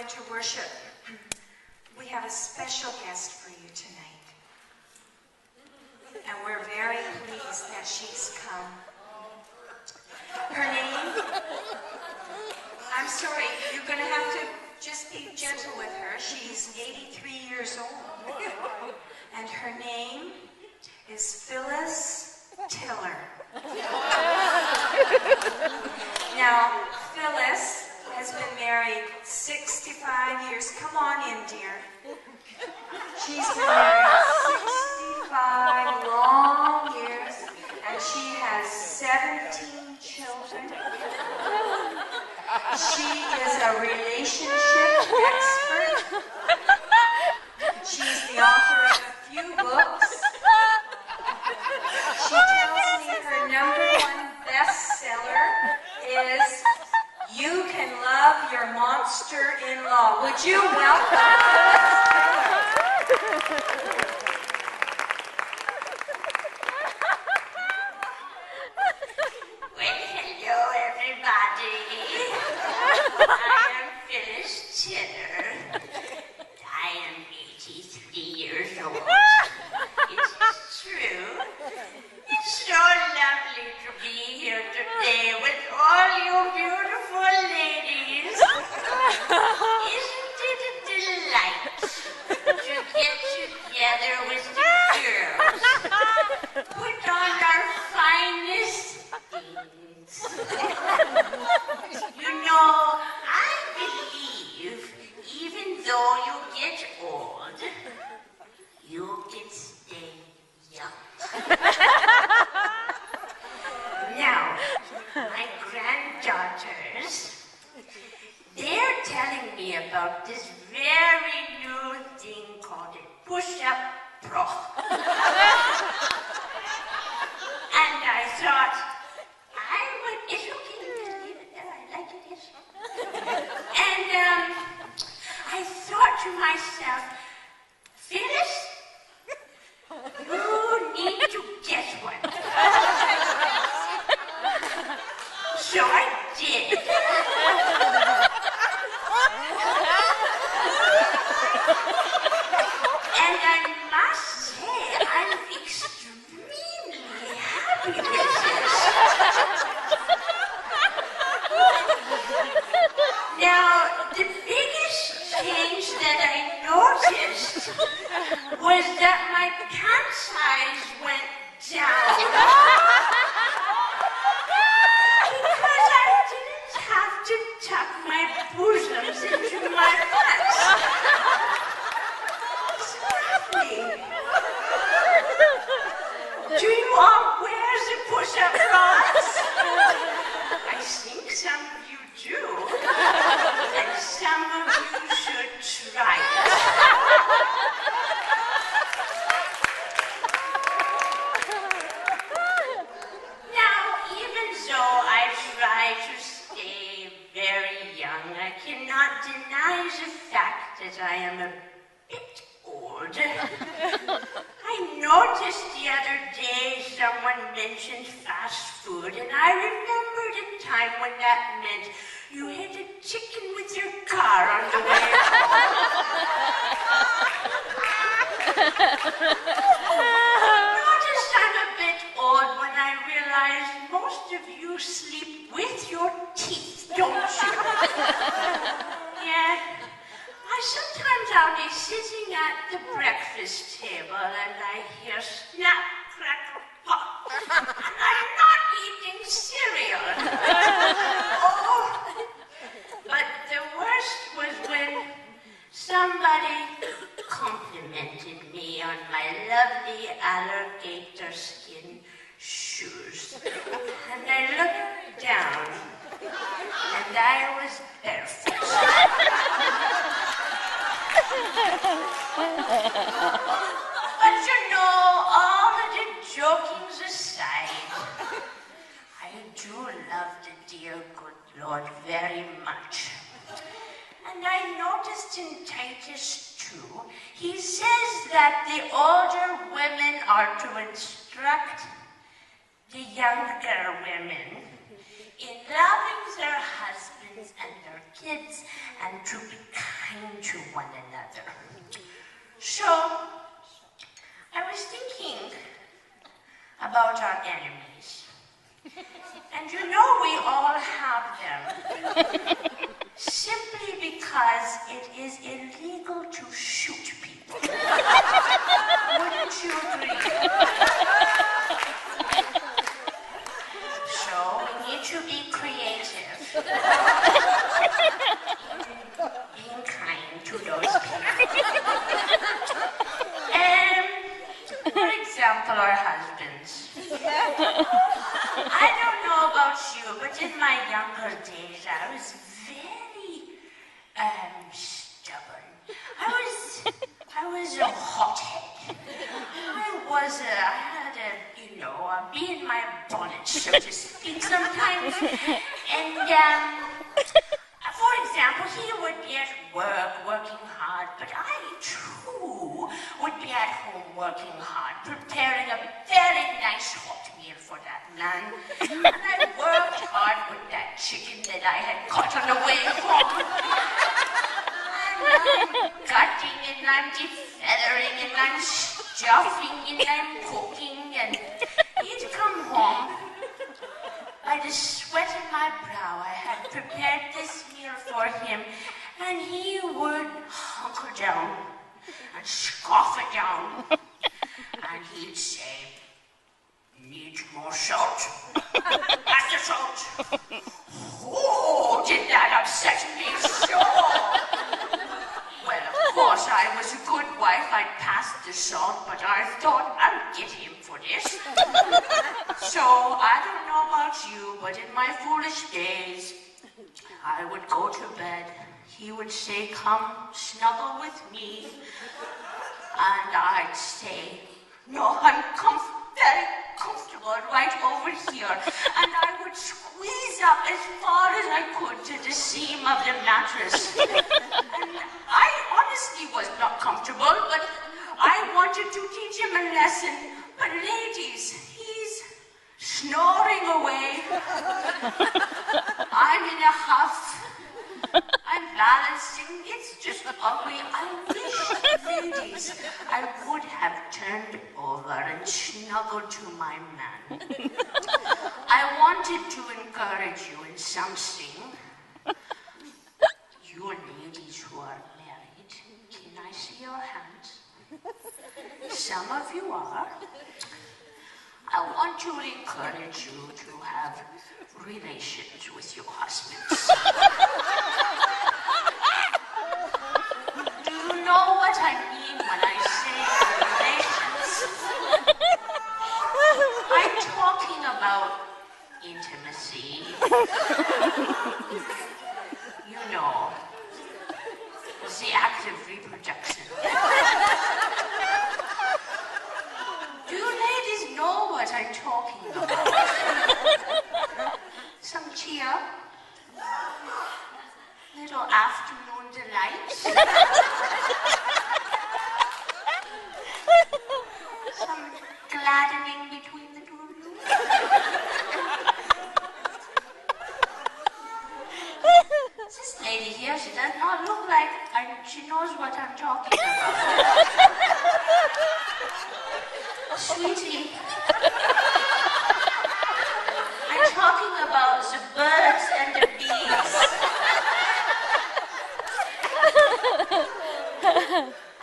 into worship, we have a special guest for you tonight. And we're very pleased that she's come. Her name, I'm sorry, you're going to have to just be gentle with her. She's 83 years old. And her name is Phillis Tiller. Now, Phillis has been married 65 years. Come on in, dear. She's been married 65 long years, and she has 17 children. She is a relationship expert. She's the author of a few books. She tells me her #1 bestseller is You Can Love Your Monster-in-Law. Would you welcome Well, hello, everybody. I am Phillis Tiller. I am 83 years old. It is true. It's so lovely to be here today with all you beautiful ladies. Isn't it a delight to get together with the girls? Put on our finest things. You know, I believe even though you get old, you can stay young. Now, my granddaughters, they're telling me about this very new thing called a push-up bra. And I thought, it's okay, you can leave it there, I like it, yes. And I thought to myself, Phyllis, you need to get one. So I did. And I must say, I'm extremely happy with this. Now, the biggest change that I noticed was that my pant size went down. Because I didn't have to tuck my bosoms into my pants. It's lovely. Do you all wear the push-up bras? I think some of you do. And some of you should try it. Now, even though I try to stay very young, I cannot deny the fact that I am a bit old. I noticed the other day someone mentioned fast food, and I remembered a time when that meant you hit a chicken with your car on the way I noticed I'm a bit old when I realized most of you sleep with your teeth, don't you? Yeah. Sometimes I'll be sitting at the breakfast table and I hear snap, crackle, pop, and I'm not eating cereal. Oh, but the worst was when somebody complimented me on my lovely alligator skin shoes. And I looked down and I was barefoot. But you know, all of the jokings aside, I do love the dear good Lord very much. And I noticed in Titus 2, he says that the older women are to instruct the younger women in loving their husbands and their kids and to be kind kind to one another. So, I was thinking about our enemies. And you know we all have them. Simply because it is illegal to shoot people. Wouldn't you agree? So we need to be creative. Being kind to those people. For example, our husbands. I don't know about you, but in my younger days, I was very stubborn. I was a hothead. I had a bee in my bonnet, so to speak, sometimes. And, for example, he would be at work, working hard, but I, too, would be at home working hard, preparing a very nice hot meal for that man. And I worked hard with that chicken that I had caught on the way home. I'm cutting and I'm defeathering and I'm stuffing and I'm cooking, and he'd come home. By the sweat of my brow, I had prepared this meal for him, and he would hunker down and scoff it down, and he'd say, "Need more salt? Pass the salt." Oh, did that upset me so? Well, of course, I was a good wife. I'd passed the salt, but I thought I'd get him for this. So, I don't know about you, but in my foolish days, I would go to bed. He would say, "Come, snuggle with me." And I'd say, "No, I'm very comfortable right over here." And I would squeeze up as far as I could to the seam of the mattress. And I honestly was not comfortable, but I wanted to teach him a lesson. But ladies, he's snoring away. I'm in a huff. I'm balancing. It's just ugly. I wish, ladies, I would have turned over and snuggled to my man. I wanted to encourage you in something. You ladies who are married, can I see your hands? Some of you are. I want to encourage you to have relations with your husbands. Do you know what I mean when I say relations? I'm talking about intimacy. You know, it's the act of reproduction. Do you ladies know what I'm talking about? Some cheer? Little afternoon delights? Some gladdening between the two of you? This lady here, she does not look like she knows what I'm talking about. Sweetie, I'm talking about the birds and the bees.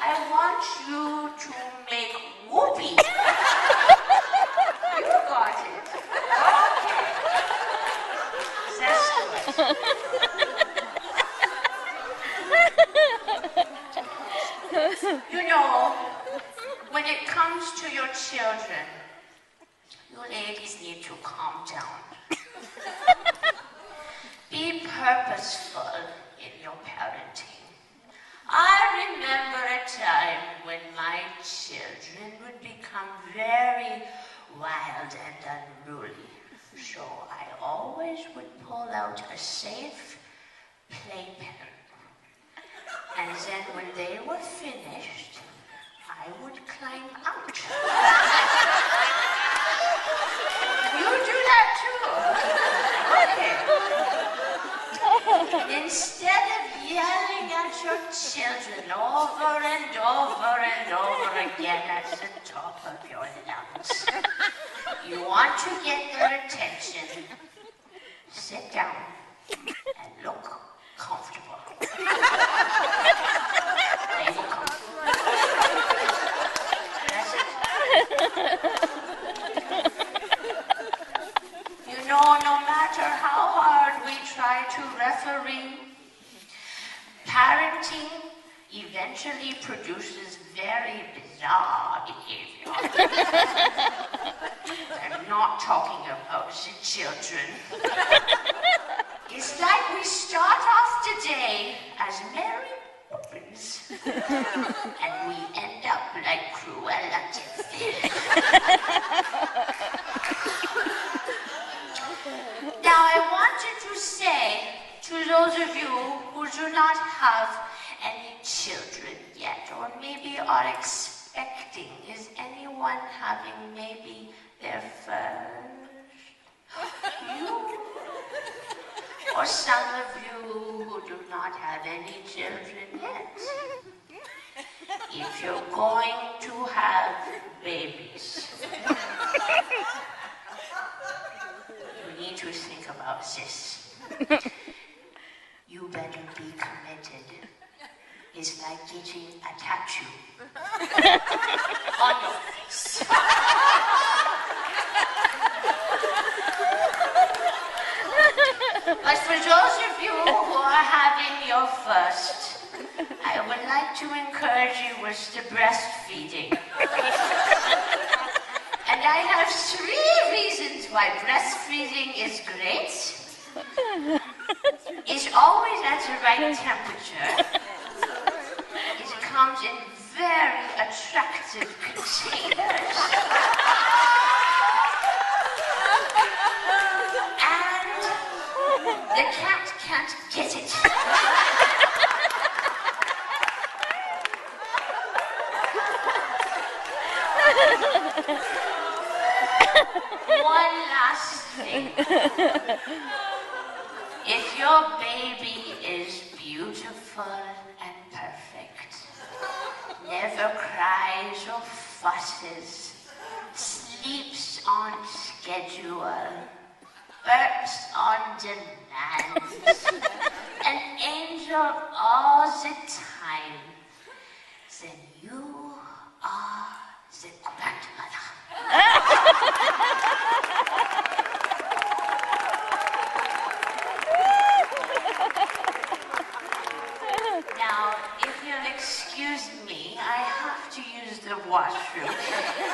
I want you to make whoopee. You got it. Okay. That's good. You know, when it comes to your children, you ladies need to calm down. Be purposeful in your parenting. I remember a time when my children would become very wild and unruly. So I always would pull out a safe playpen. And then when they were finished, I would climb out. You do that too? Okay. Instead of yelling at at your children over and over and over again at the top of your lungs. You want to get their attention. Sit down and look comfortable. There you go. That's it. You know, no matter how hard we try to referee, parenting eventually produces very bizarre behavior. I'm not talking about the children. It's like we start off today as Mary Poppins, and we end up like Cruella de Vil. Now I wanted to say to those of you who do not have any children yet, or maybe are expecting, is anyone having maybe their first? You? Or some of you who do not have any children yet? If you're going to have babies, you need to think about this. You better be committed. It's like getting a tattoo on your face. But for those of you who are having your first, I would like to encourage you with the breastfeeding. And I have 3 reasons why breastfeeding is great. It's always at the right temperature. It comes in very attractive containers. And the cat can't get it. One last thing. If your baby is beautiful and perfect, never cries or fusses, sleeps on schedule, burps on demand, an angel all the time, then you are the grandmother. Now, if you'll excuse me, I have to use the washroom.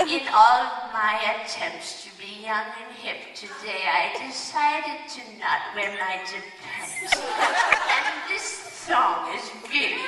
In all my attempts to be young and hip today, I decided to not wear my depends. And this song is really